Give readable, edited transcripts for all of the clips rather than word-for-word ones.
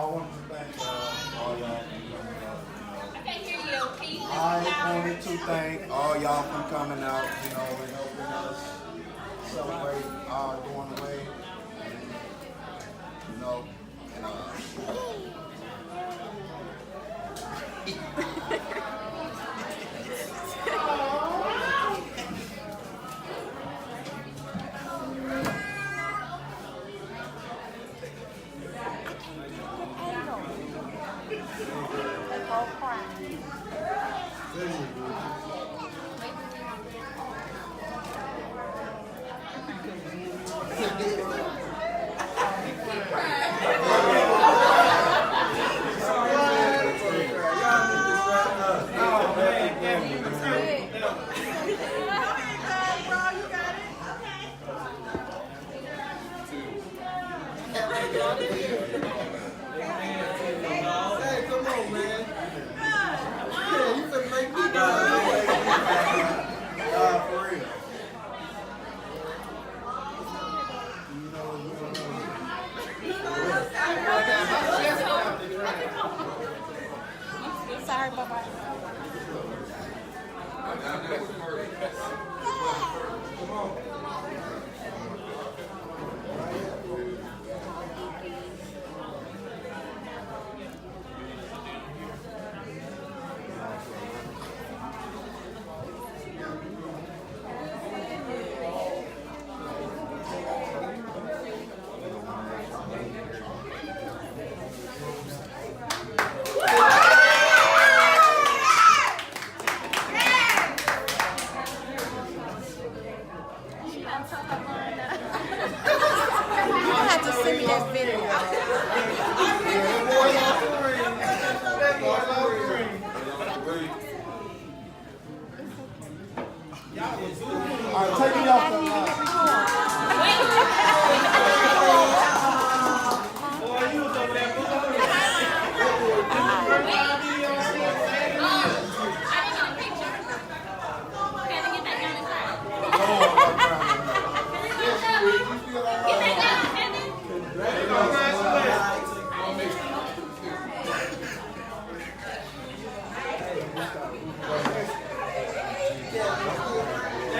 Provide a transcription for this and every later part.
want to thank all y'all for coming out. I can't hear you. Can you I wanted to thank all y'all for coming out, and helping us celebrate our going away. And, Sorry, bye-bye. Alright, take it off the line.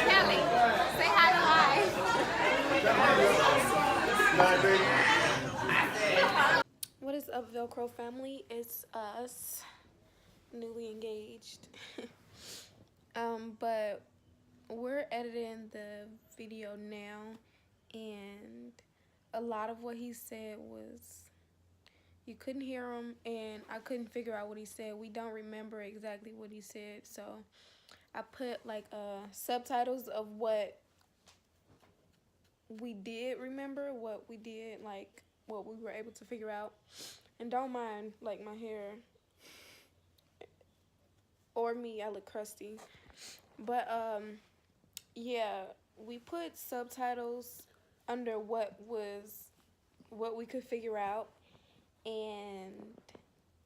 Kellie, say hi to What is up, Velcro family? It's us, newly engaged. But we're editing the video now, and a lot of what he said was, you couldn't hear him, and I couldn't figure out what he said. We don't remember exactly what he said, so I put like subtitles of what we did remember, what we did, like what we were able to figure out. And don't mind like my hair or me, I look crusty. But yeah, we put subtitles under what we could figure out, and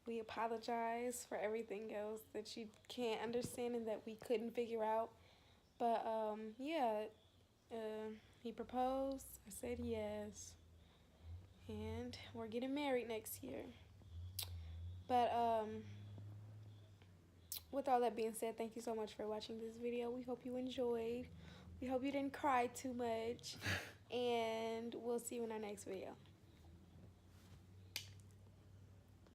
we apologize for everything else that you can't understand and that we couldn't figure out. But yeah, he proposed, I said yes, and we're getting married next year. But with all that being said, thank you so much for watching this video. We hope you enjoyed. We hope you didn't cry too much, and we'll see you in our next video.